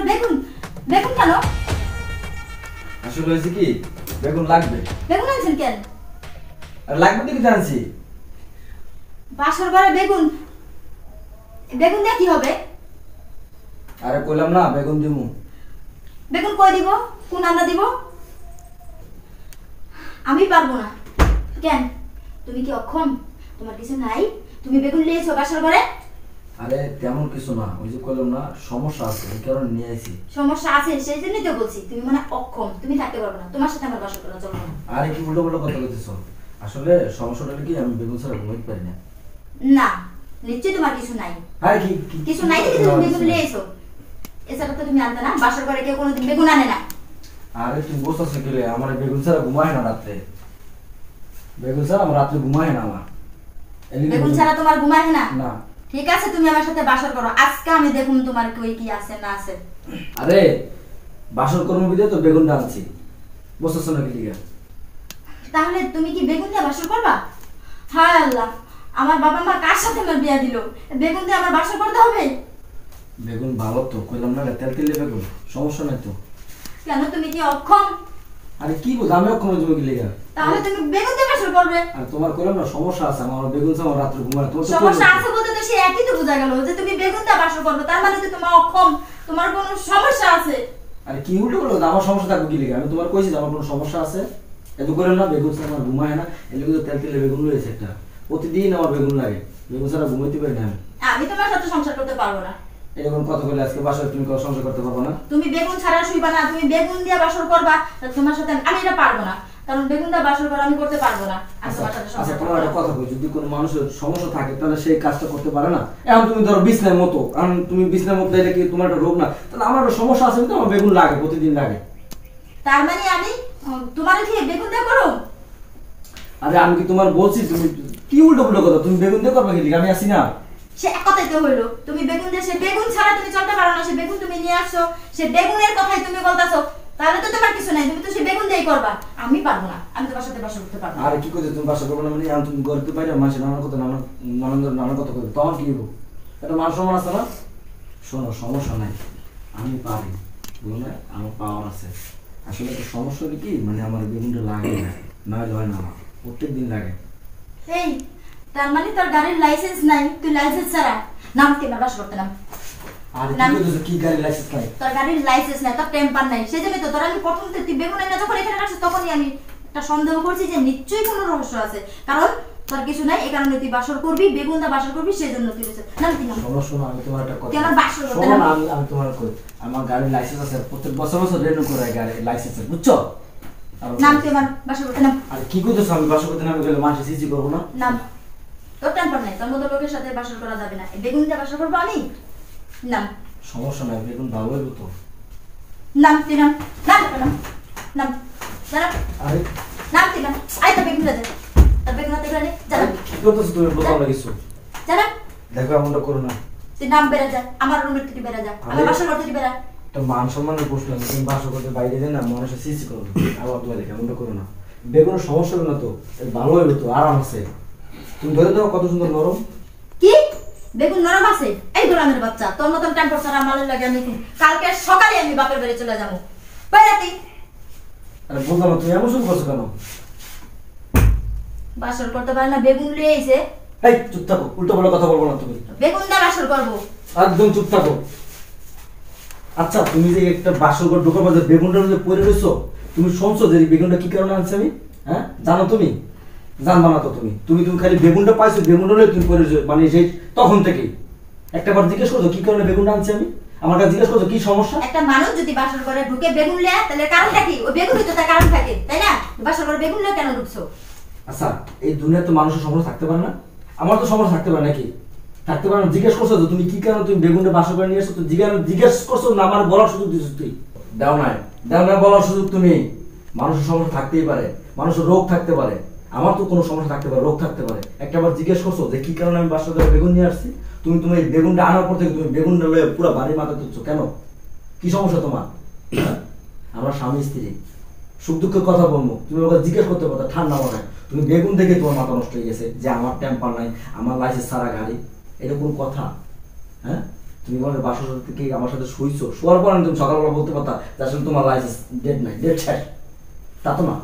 ঘরে বেগুন? বেগুন কেন? আসলে হয়েছে কি, বেগুন লাগবে। বেগুন আনছেন কেন? আর লাগবে কি জানছি? বাসর ঘরে বেগুন, বেগুন দিয়ে কি হবে? আরে কইলাম না বেগুন দিমু। বেগুন কই দিব? কোন আন্দা দিব? আমি পারবো না। কেন? তুমি কি অক্ষম? তোমার কিছু নাই? তুমি বেগুন নিয়েছো বাসর ঘরে? আরে তেমন কিছু না, ওই যে কইলাম না সমস্যা আছে, এই কারণে নিয়ে আইছি। সমস্যা আছে সেই জন্যই তো বলছি, তুমি মানে অক্ষম, তুমি থাকতে পারবে না, তোমার সাথে আমার বাসর করা চলবে না। আরে কি উল্টো পাল্টা কথা কইতেছো? আসলে সমস্যাটা হলো কি, আমি বেগুন ছাড়া ঘুমাইতে পারি না। না, নিশ্চয়ই তোমার কিছু নাই। আরে কিছু নাই দেখে তুমি বেগুন নিয়েছো। এছাড়া তো তুমি আনতে না, বাসর ঘরে কেউ কোনোদিন বেগুন আনে না। আরে তুমি বুঝতেছো কি রে, আমার বেগুন ছাড়া ঘুমায় না রাত্রে। বেগুন ছাড়া আমার রাত্রে ঘুমায় না আমার। বেগুন ছাড়া তোমার ঘুমায় না? না। ঠিক আছে, তুমি আমার সাথে বাসর করো, আজকে আমি দেখুন তোমার কই কি আছে না আছে। আরে বাসর কর্ম বিদে তো বেগুন আনছি, বুঝতেছো না কি লিগা? তাহলে তুমি কি বেগুন দিয়ে বাসর করবা? হায় আল্লাহ, আমার বাবা মা কার সাথে আমার বিয়া দিল, বেগুন দিয়ে আমার বাসর করতে হবে? বেগুন ভালো তো, কইলাম না তেল তেলে বেগুন, সমস্যা নাই তো। কেন, তুমি কি অক্ষম? আরে কি বল, আমি অক্ষম তুমি কি লিগা? তাহলে তুমি বেগুন দিয়ে বাসর করবে? আর তোমার কইলাম না সমস্যা আছে, আমার বেগুন ছাড়া আমার রাত্রে ঘুমায় না। সমস্যা আছে বলতে তো সে একই তো বোঝা গেল যে তুমি বেগুন দিয়ে বাসর করবে, তার মানে তো তোমার অক্ষম, তোমার কোনো সমস্যা আছে। আরে কি উল্টো বলো, আমার সমস্যা থাকবে কি লিগা? আমি তোমার কইছি যে আমার কোনো সমস্যা আছে? এত কইলাম না বেগুন ছাড়া আমার ঘুমায় না, এর লিগে তো তেল তেলে বেগুন লইছে একটা। প্রতিদিন আমার বেগুন লাগে, বেগুন ছাড়া ঘুমাইতে পারি না আমি। আমি তোমার সাথে সংসার করতে পারবো না। এরকম কথা বলে আজকে বাসায় তুমি সংসার করতে পারবো না? তুমি বেগুন ছাড়া শুইবা না, তুমি বেগুন দিয়ে বাসর করবা, তোমার সাথে আমি এটা পারবো না, কারণ বেগুন দিয়ে বাসর করা আমি করতে পারবো না। আমি তোমার সাথে আচ্ছা সংসার তোমার করতে একটা কথা কই, যদি কোনো মানুষের সমস্যা থাকে তাহলে সেই কাজটা করতে পারে না। এখন তুমি ধরো বিছনার মতো, কারণ তুমি বিছনার মতো এটা কি তোমার একটা রোগ না? তাহলে আমার একটা সমস্যা আছে, কিন্তু আমার বেগুন লাগে, প্রতিদিন লাগে। তার মানে আমি তোমার দিয়ে বেগুন দিয়ে করো? আরে আমি কি তোমার বলছি, তুমি কি উল্টো পুল্টো কথা, তুমি বেগুন দিয়ে করবে কি লিগা? আমি আসি না? সে এক কথাই তো হইলো, তুমি বেগুন দিয়ে, সে বেগুন ছাড়া তুমি চলতে পারো না, সে বেগুন তুমি নিয়ে আসছো, সে বেগুনের কথাই তুমি বলতাছো, তাহলে তো তোমার কিছু নাই, তুমি তো সে বেগুন দিয়েই করবা। আমি পারবো না, আমি তোমার সাথে বাসা করতে পারবো না। আরে কি কইতে তুমি বাসা করবে না মানে? এখন তুমি করতে পারো, মানুষ নানান কথা নানান কথা কইবে, তখন কি হইব? একটা মান সম্মান আছে না? শোনো, সমস্যা নাই, আমি পারি, বুঝলো না? আমার পাওয়ার আছে। আসলে একটা সমস্যা হলো কি, মানে আমার বেগুনটা লাগে না, না হলে হয় না, আমার প্রত্যেক দিন লাগে। এই, তার মানে তোর গাড়ির লাইসেন্স নাই, তুই লাইসেন্স ছাড়া নাম কি আমার বাসা করতে নাম? আর কি কইতেছ, কি গাড়ি লাইসেন্স নাই? তোর গাড়ির লাইসেন্স নাই, তোর টেম্পার নাই, সেই জন্য তো তোর আমি প্রথম থেকে তুই বেগুন এনে যখন এখানে রাখছিস তখনই আমি একটা সন্দেহ করছি যে নিশ্চয়ই কোনো রহস্য আছে, কারণ তোর কিছু নাই, এই কারণে তুই বাসর করবি, বেগুন দা বাসর করবি, সেই জন্য তুই বলছিস নাম কি নাম? শোনো, আমি তোমার একটা কথা, তুই আমার বাসর করতে শোনো নাম। না, আমি তোমার কই, আমার গাড়ির লাইসেন্স আছে, প্রত্যেক বছর বছর রিনিউ করে গাড়ির লাইসেন্স, বুঝছো? নাম তুই আমার বাসর করতে নাম। আর কি কইতেছ, আমি বাসা করতে নামে গেলে মানুষ সিজি করবো না? নাম। তোর টেম্পার নাই, তোর মতো লোকের সাথে বাসর করা যাবে না, এই বেগুন দিয়ে বাসর করবো আমি। নাম। সমস্যা নাই, বেগুন ভালো হইব তো। নাম তুই নাম, নাম নাম নাম জানা, আরে নাম তুই নাম, আই তো বেগুন দে, তোর বেগুন হাতে গেলে জানা কি করতেছ তুমি, বলতাম না কিছু। জানা, দেখো এমনটা করো না। তুই নাম বেড়ে যা, আমার রুমের থেকে বেড়ে যা, আমার বাসর ঘর থেকে বেড়া। একটা মান সম্মানের প্রশ্ন, তুমি বাসা করতে বাইরে যাই না, মানুষের সিসি করবে, আবার তোমার দেখে এমনটা করো না। বেগুনের সমস্যা হবে না তো, ভালো হইবে তো, আরাম আছে। তুমি ধরে দাও কত সুন্দর নরম। কি বেগুন নরম আছে? এই গোলামের বাচ্চা, তোর মতন টেম্পার ছাড়া মালের লাগে আমি কালকে সকালে আমি বাপের বাড়ি চলে যাবো। বাইরাতি আরে বললাম না, তুমি এমন শুরু করছো কেন? বাসর করতে পারে না, বেগুন লিয়ে আইছে। এই চুপ থাকো, উল্টো পাল্টা কথা বলবো না তুমি। বেগুন দা বাসর করবো। একদম চুপ থাকো। আচ্ছা তুমি যে একটা বাসর ঘর ঢোকার মধ্যে বেগুনটা যে পড়ে রয়েছো, তুমি শুনছো যে এই বেগুনটা কি কারণে আনছি আমি? হ্যাঁ জানো তুমি? জানবা না তো তুমি, তুমি খালি বেগুনটা পাইছো, বেগুনটা লয়ে তুমি পড়ে রয়েছো, মানে সেই তখন থেকেই। একটা বার জিজ্ঞেস করছো কি কারণে বেগুনটা আনছি আমি? আমার কাছে জিজ্ঞেস করছো কি সমস্যা? একটা মানুষ যদি বাসর করে ঢুকে বেগুন লিয়া, তাহলে কারণটা কি? ওই বেগুনই তো তার কারণ থাকে, তাই না? বাসর করে বেগুন লিয়া কেন ঢুকছো? আচ্ছা এই দুনিয়াতে তো মানুষের সমস্যা থাকতে পারে না? আমার তো সমস্যা থাকতে পারে নাকি? থাকতে পারে না? জিজ্ঞেস করছো তো তুমি কি কারণে তুমি বেগুনটা বাসা করে নিয়ে এসছো, তো জিজ্ঞেস করছো না? আমার বলার সুযোগ দিচ্ছ তুই? দাও না বলার সুযোগ তুমি। মানুষের সমস্যা থাকতেই পারে, মানুষের রোগ থাকতে পারে, আমার তো কোনো সমস্যা থাকতে পারে, রোগ থাকতে পারে। একটা বার জিজ্ঞেস করছো যে কি কারণে আমি বাসা করে বেগুন নিয়ে আসছি? তুমি এই বেগুনটা আনার পর থেকে তুমি বেগুনটা লয়ে পুরো বাড়ির মাথা তুলছো কেন? কি সমস্যা তোমার? হ্যাঁ? আমরা স্বামী স্ত্রী, সুখ দুঃখের কথা বলবো, তুমি ওকে জিজ্ঞেস করতে পারো ঠান্ডা মাথায়। তুমি বেগুন দেখে তোমার মাথা নষ্ট হয়ে গেছে যে আমার টেম্পার নাই, আমার লাইসেন্স ছাড়া গাড়ি, এটা কোন কথা? হ্যাঁ তুমি আমার বাসার সাথে থেকে আমার সাথে শুইছো, শোয়ার পর আমি তুমি সকালবেলা বলতে পারতা যে আসলে তোমার লাইসেন্স ডেট নাই, ডেট শেষ। তা তো না,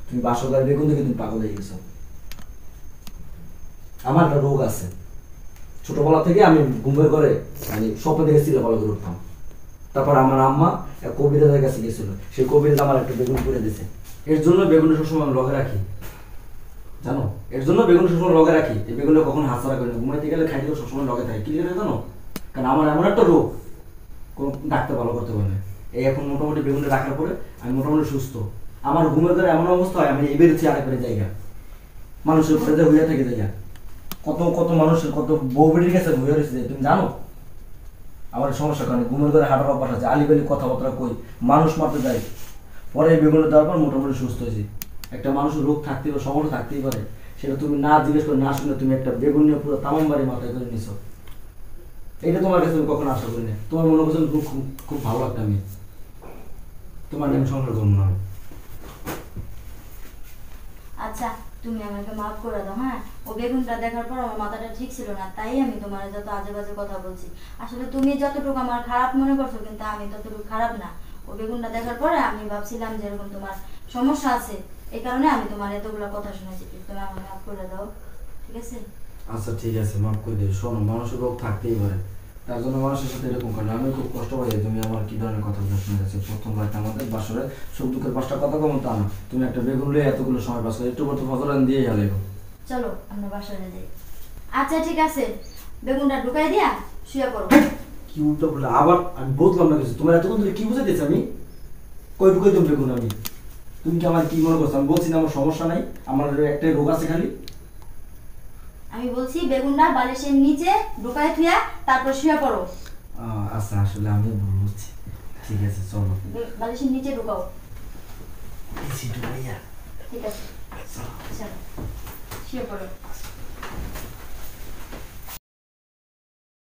তুমি বাসর ঘরে বেগুন দেখে তুমি পাগল হয়ে গেছো। আমার একটা রোগ আছে, ছোটবেলা থেকে আমি ঘুমের ঘরে মানে স্বপ্ন দেখে চিল্লাপালা করে উঠতাম। তারপর আমার আম্মা এক কবিরাজের কাছে গেছিল, সেই কবিরাজ আমার একটা বেগুন করে দিয়েছে। এর জন্য বেগুনটা সবসময় আমি লগে রাখি, জানো? এর জন্য বেগুন সবসময় লগে রাখি, এই বেগুনটা কখন হাতছাড়া করি না, ঘুমাইতে গেলে খাইতে সবসময় লগে থাকে। কি করে জানো? কারণ আমার এমন একটা রোগ, কোনো ডাক্তার ভালো করতে পারে না। এই এখন মোটামুটি বেগুনটা রাখার পরে আমি মোটামুটি সুস্থ। আমার ঘুমের ঘরে এমন অবস্থা হয়, আমি এই বেরোচ্ছি আরেকবারে জায়গা, মানুষের ঘরে যে হইয়া থাকে জায়গা, কত কত মানুষের কত বউ বেটির কাছে হইয়া রয়েছে, তুমি জানো? আমার সমস্যার কারণে ঘুমের ঘরে হাঁটার অভ্যাস আছে, আলিবালি কথাবার্তা কই, মানুষ মারতে যাই। পরে এই বেগুনটা দেওয়ার পর মোটামুটি সুস্থ হয়েছি। একটা মানুষের রোগ থাকতেই পারে, সমস্যা থাকতেই পারে, সেটা তুমি না জিজ্ঞেস করে না শুনে তুমি একটা বেগুন নিয়ে পুরো তামাম বাড়ি মাথায় করে নিছো। এটা তোমার কাছে আমি কখনো আশা করি না। তোমার মনে করছেন খুব খুব ভালো একটা মেয়ে, তোমার নিয়ে আমি সংসার করবো না। আচ্ছা তুমি আমাকে মাফ করে দাও। হ্যাঁ, ও বেগুনটা দেখার পর আমার মাথাটা ঠিক ছিল না, তাই আমি তোমার যত আজে বাজে কথা বলছি। আসলে তুমি যতটুকু আমার খারাপ মনে করছো, কিন্তু আমি ততটুকু খারাপ না। ও বেগুনটা দেখার পরে আমি ভাবছিলাম যে এরকম তোমার সমস্যা আছে, এই কারণে আমি তোমার এতগুলো কথা শুনেছি। তুমি আমাকে মাফ করে দাও, ঠিক আছে? আচ্ছা ঠিক আছে, মাফ করে দিই। শোনো, মানুষের রোগ থাকতেই পারে, তার জন্য মানুষের সাথে এরকম করে। আমি খুব কষ্ট পাই তুমি আমার কি ধরনের কথা শুনে যাচ্ছি। প্রথম রাতে আমাদের বাসরে সুখ দুঃখের 5টা কথা কম তা না, তুমি একটা বেগুন লিয়ে এতগুলো সময় পাস করে একটু পর তো ফজরান দিয়ে গেলে। চলো আমরা বাসায় যাই। আচ্ছা ঠিক আছে, বেগুনটা ঢুকাই দিয়া শুয়ে পড়ো। কি উল্টো বলে আবার, আমি বুঝলাম না কিছু। তোমার এতক্ষণ ধরে কি বুঝাইতেছি আমি? কই ঢুকাই তুমি বেগুন? আমি তুমি কি আমার কি মনে করছো? আমি বলছি না আমার সমস্যা নাই, আমার একটাই রোগ আছে খালি। আমি বলছি বেগুনটা বালিশের নিচে ঢুকাই থুয়া তারপর শুয়ে পড়ো। আচ্ছা, আসলে আমি ভুল বুঝছি। ঠিক আছে চলো, বালিশের নিচে ঢুকাও। ঢুকাইয়া ঠিক আছে, চলো শুয়ে পড়ো।